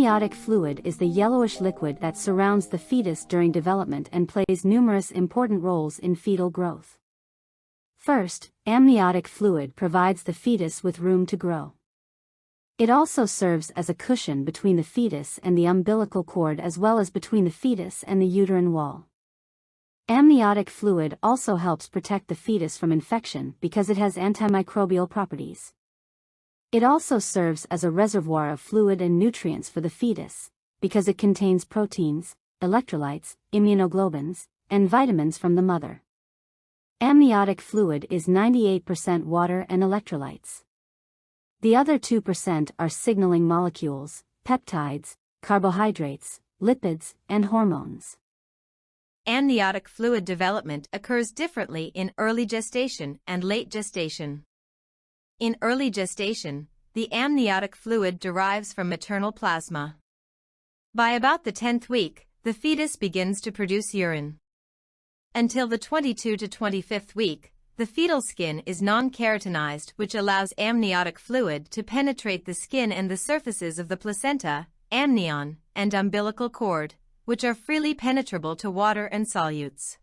Amniotic fluid is the yellowish liquid that surrounds the fetus during development and plays numerous important roles in fetal growth. First, amniotic fluid provides the fetus with room to grow. It also serves as a cushion between the fetus and the umbilical cord as well as between the fetus and the uterine wall. Amniotic fluid also helps protect the fetus from infection because it has antimicrobial properties. It also serves as a reservoir of fluid and nutrients for the fetus, because it contains proteins, electrolytes, immunoglobulins, and vitamins from the mother. Amniotic fluid is 98% water and electrolytes. The other 2% are signaling molecules, peptides, carbohydrates, lipids, and hormones. Amniotic fluid development occurs differently in early gestation and late gestation. In early gestation, the amniotic fluid derives from maternal plasma. By about the 10th week, the fetus begins to produce urine. Until the 22 to 25th week, the fetal skin is non-keratinized, which allows amniotic fluid to penetrate the skin and the surfaces of the placenta, amnion, and umbilical cord, which are freely penetrable to water and solutes.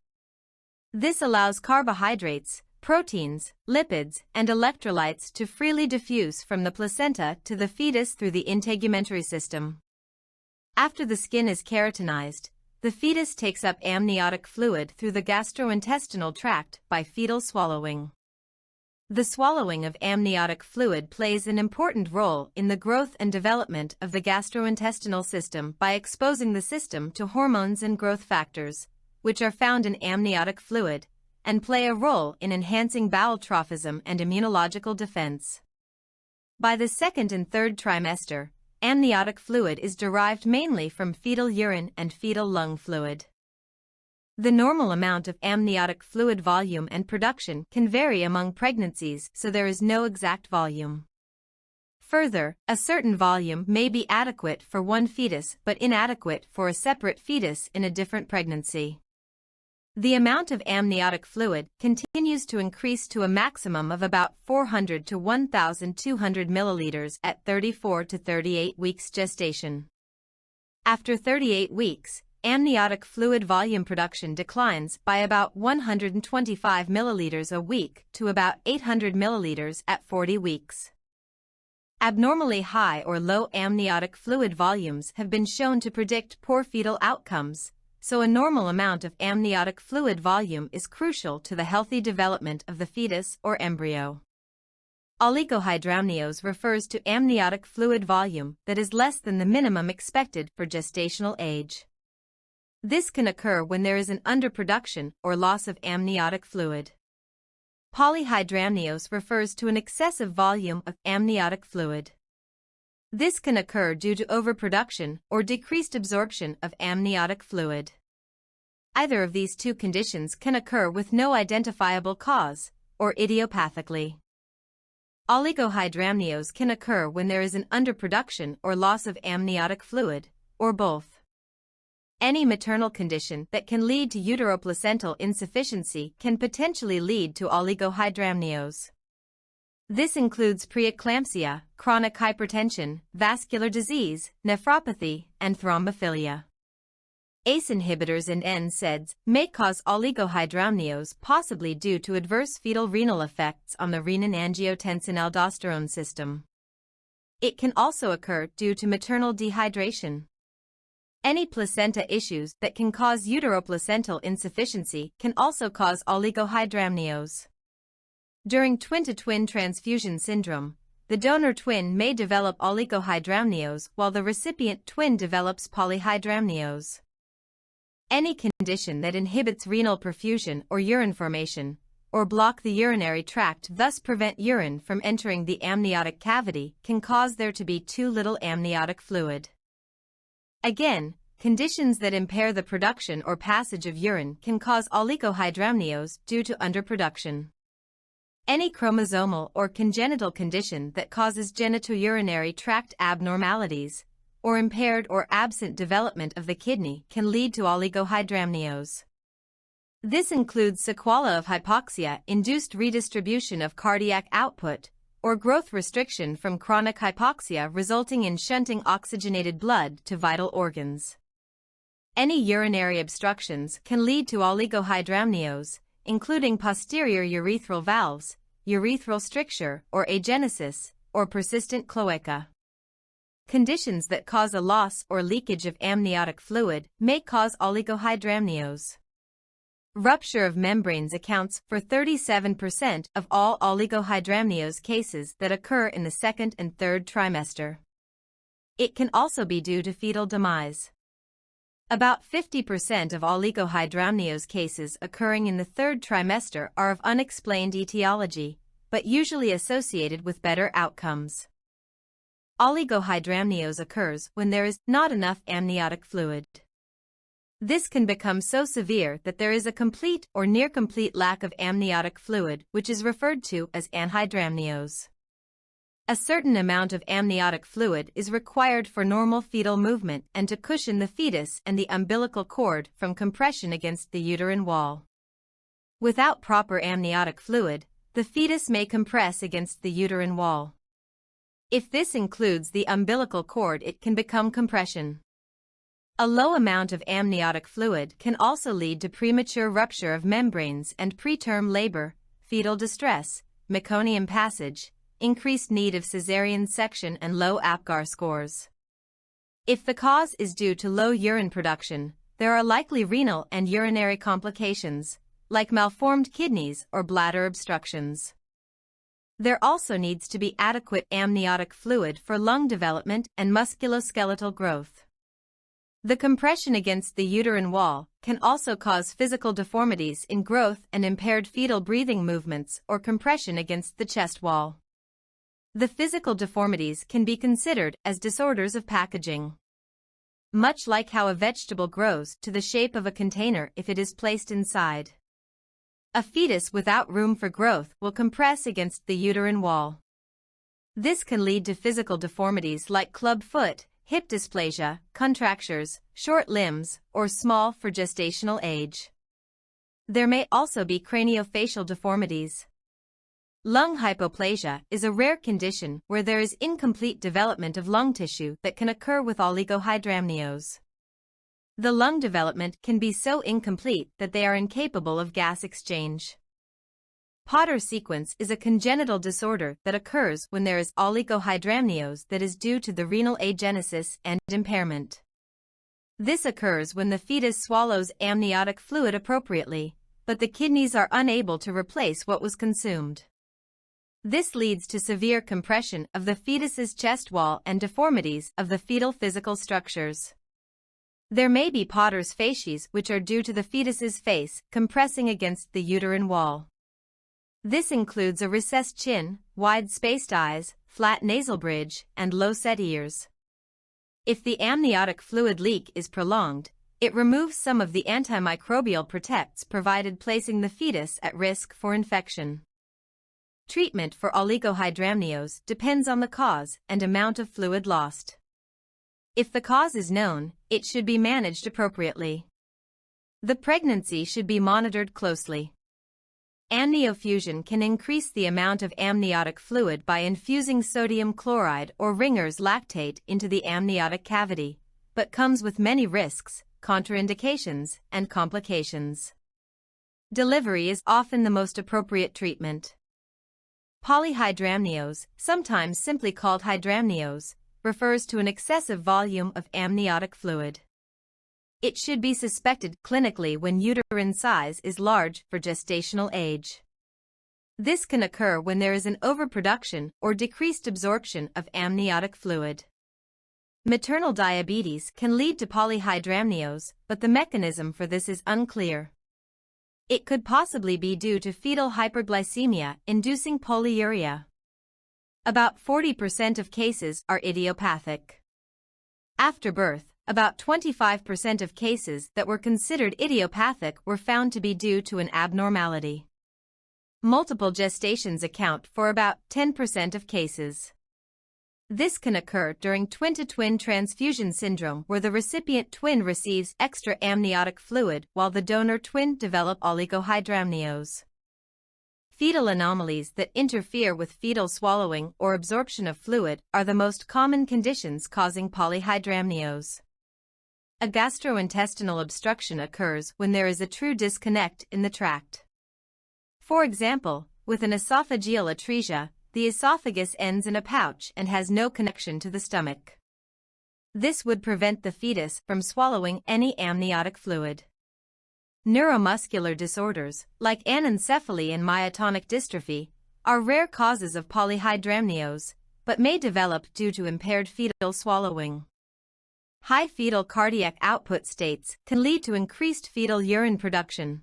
This allows carbohydrates, proteins, lipids, and electrolytes to freely diffuse from the placenta to the fetus through the integumentary system. After the skin is keratinized, the fetus takes up amniotic fluid through the gastrointestinal tract by fetal swallowing. The swallowing of amniotic fluid plays an important role in the growth and development of the gastrointestinal system by exposing the system to hormones and growth factors, which are found in amniotic fluid, and play a role in enhancing bowel trophism and immunological defense. By the second and third trimester, amniotic fluid is derived mainly from fetal urine and fetal lung fluid. The normal amount of amniotic fluid volume and production can vary among pregnancies, so there is no exact volume. Further, a certain volume may be adequate for one fetus but inadequate for a separate fetus in a different pregnancy. The amount of amniotic fluid continues to increase to a maximum of about 400 to 1,200 milliliters at 34 to 38 weeks gestation. After 38 weeks, amniotic fluid volume production declines by about 125 milliliters a week to about 800 milliliters at 40 weeks. Abnormally high or low amniotic fluid volumes have been shown to predict poor fetal outcomes, so a normal amount of amniotic fluid volume is crucial to the healthy development of the fetus or embryo. Oligohydramnios refers to amniotic fluid volume that is less than the minimum expected for gestational age. This can occur when there is an underproduction or loss of amniotic fluid. Polyhydramnios refers to an excessive volume of amniotic fluid. This can occur due to overproduction or decreased absorption of amniotic fluid. Either of these two conditions can occur with no identifiable cause, or idiopathically. Oligohydramnios can occur when there is an underproduction or loss of amniotic fluid, or both. Any maternal condition that can lead to uteroplacental insufficiency can potentially lead to oligohydramnios. This includes preeclampsia, chronic hypertension, vascular disease, nephropathy, and thrombophilia. ACE inhibitors and NSAIDs may cause oligohydramnios possibly due to adverse fetal renal effects on the renin-angiotensin-aldosterone system. It can also occur due to maternal dehydration. Any placenta issues that can cause uteroplacental insufficiency can also cause oligohydramnios. During twin-to-twin transfusion syndrome, the donor twin may develop oligohydramnios while the recipient twin develops polyhydramnios. Any condition that inhibits renal perfusion or urine formation, or block the urinary tract, thus prevent urine from entering the amniotic cavity, can cause there to be too little amniotic fluid. Again, conditions that impair the production or passage of urine can cause oligohydramnios due to underproduction. Any chromosomal or congenital condition that causes genitourinary tract abnormalities, or impaired or absent development of the kidney can lead to oligohydramnios. This includes sequelae of hypoxia, induced redistribution of cardiac output, or growth restriction from chronic hypoxia resulting in shunting oxygenated blood to vital organs. Any urinary obstructions can lead to oligohydramnios, including posterior urethral valves, urethral stricture or agenesis, or persistent cloaca. Conditions that cause a loss or leakage of amniotic fluid may cause oligohydramnios. Rupture of membranes accounts for 37% of all oligohydramnios cases that occur in the second and third trimester. It can also be due to fetal demise. About 50% of oligohydramnios cases occurring in the third trimester are of unexplained etiology, but usually associated with better outcomes. Oligohydramnios occurs when there is not enough amniotic fluid. This can become so severe that there is a complete or near-complete lack of amniotic fluid, which is referred to as anhydramnios. A certain amount of amniotic fluid is required for normal fetal movement and to cushion the fetus and the umbilical cord from compression against the uterine wall. Without proper amniotic fluid, the fetus may compress against the uterine wall. If this includes the umbilical cord, it can become compression. A low amount of amniotic fluid can also lead to premature rupture of membranes and preterm labor, fetal distress, meconium passage, increased need of cesarean section and low APGAR scores. If the cause is due to low urine production, there are likely renal and urinary complications, like malformed kidneys or bladder obstructions. There also needs to be adequate amniotic fluid for lung development and musculoskeletal growth. The compression against the uterine wall can also cause physical deformities in growth and impaired fetal breathing movements or compression against the chest wall. The physical deformities can be considered as disorders of packaging. Much like how a vegetable grows to the shape of a container if it is placed inside. A fetus without room for growth will compress against the uterine wall. This can lead to physical deformities like club foot, hip dysplasia, contractures, short limbs, or small for gestational age. There may also be craniofacial deformities. Lung hypoplasia is a rare condition where there is incomplete development of lung tissue that can occur with oligohydramnios. The lung development can be so incomplete that they are incapable of gas exchange. Potter sequence is a congenital disorder that occurs when there is oligohydramnios that is due to the renal agenesis and impairment. This occurs when the fetus swallows amniotic fluid appropriately, but the kidneys are unable to replace what was consumed. This leads to severe compression of the fetus's chest wall and deformities of the fetal physical structures. There may be Potter's facies which are due to the fetus's face compressing against the uterine wall. This includes a recessed chin, wide-spaced eyes, flat nasal bridge, and low-set ears. If the amniotic fluid leak is prolonged, it removes some of the antimicrobial protects provided, placing the fetus at risk for infection. Treatment for oligohydramnios depends on the cause and amount of fluid lost. If the cause is known, it should be managed appropriately. The pregnancy should be monitored closely. Amniofusion can increase the amount of amniotic fluid by infusing sodium chloride or Ringer's lactate into the amniotic cavity, but comes with many risks, contraindications, and complications. Delivery is often the most appropriate treatment. Polyhydramnios, sometimes simply called hydramnios, refers to an excessive volume of amniotic fluid. It should be suspected clinically when uterine size is large for gestational age. This can occur when there is an overproduction or decreased absorption of amniotic fluid. Maternal diabetes can lead to polyhydramnios, but the mechanism for this is unclear. It could possibly be due to fetal hyperglycemia inducing polyuria. About 40% of cases are idiopathic. After birth, about 25% of cases that were considered idiopathic were found to be due to an abnormality. Multiple gestations account for about 10% of cases. This can occur during twin-to-twin transfusion syndrome, where the recipient twin receives extra amniotic fluid while the donor twin develop oligohydramnios. Fetal anomalies that interfere with fetal swallowing or absorption of fluid are the most common conditions causing polyhydramnios. A gastrointestinal obstruction occurs when there is a true disconnect in the tract. For example, with an esophageal atresia, the esophagus ends in a pouch and has no connection to the stomach. This would prevent the fetus from swallowing any amniotic fluid. Neuromuscular disorders, like anencephaly and myotonic dystrophy, are rare causes of polyhydramnios, but may develop due to impaired fetal swallowing. High fetal cardiac output states can lead to increased fetal urine production.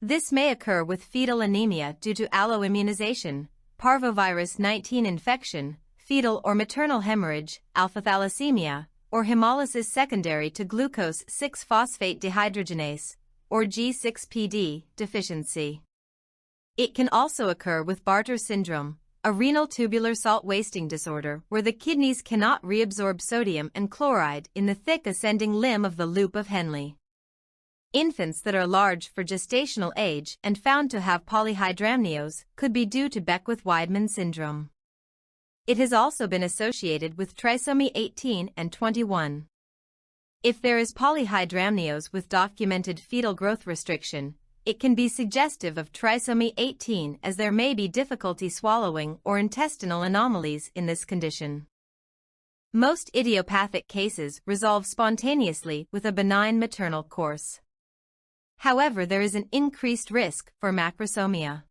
This may occur with fetal anemia due to alloimmunization, parvovirus 19 infection, fetal or maternal hemorrhage, alpha-thalassemia, or hemolysis secondary to glucose 6-phosphate dehydrogenase, or G6PD, deficiency. It can also occur with Bartter syndrome, a renal tubular salt wasting disorder where the kidneys cannot reabsorb sodium and chloride in the thick ascending limb of the loop of Henle. Infants that are large for gestational age and found to have polyhydramnios could be due to Beckwith-Wiedemann syndrome. It has also been associated with trisomy 18 and 21. If there is polyhydramnios with documented fetal growth restriction, it can be suggestive of trisomy 18 as there may be difficulty swallowing or intestinal anomalies in this condition. Most idiopathic cases resolve spontaneously with a benign maternal course. However, there is an increased risk for macrosomia.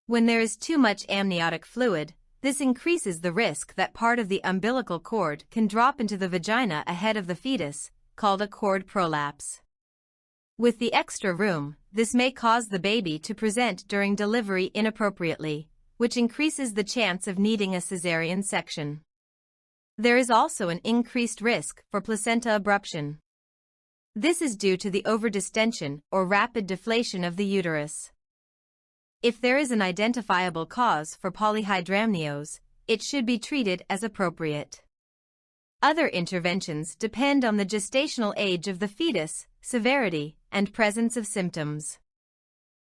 When there is too much amniotic fluid, this increases the risk that part of the umbilical cord can drop into the vagina ahead of the fetus, called a cord prolapse. With the extra room, this may cause the baby to present during delivery inappropriately, which increases the chance of needing a cesarean section. There is also an increased risk for placenta abruption. This is due to the overdistension or rapid deflation of the uterus. If there is an identifiable cause for polyhydramnios, it should be treated as appropriate. Other interventions depend on the gestational age of the fetus, severity, and presence of symptoms.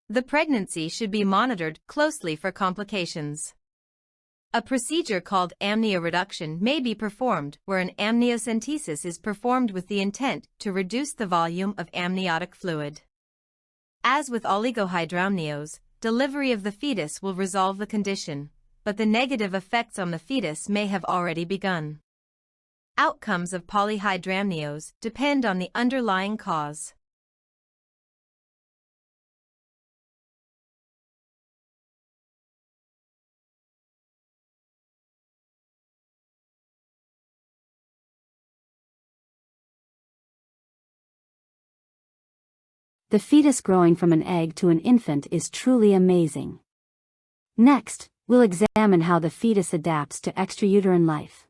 The pregnancy should be monitored closely for complications. A procedure called amnioreduction may be performed where an amniocentesis is performed with the intent to reduce the volume of amniotic fluid. As with oligohydramnios, delivery of the fetus will resolve the condition, but the negative effects on the fetus may have already begun. Outcomes of polyhydramnios depend on the underlying cause. The fetus growing from an egg to an infant is truly amazing. Next, we'll examine how the fetus adapts to extrauterine life.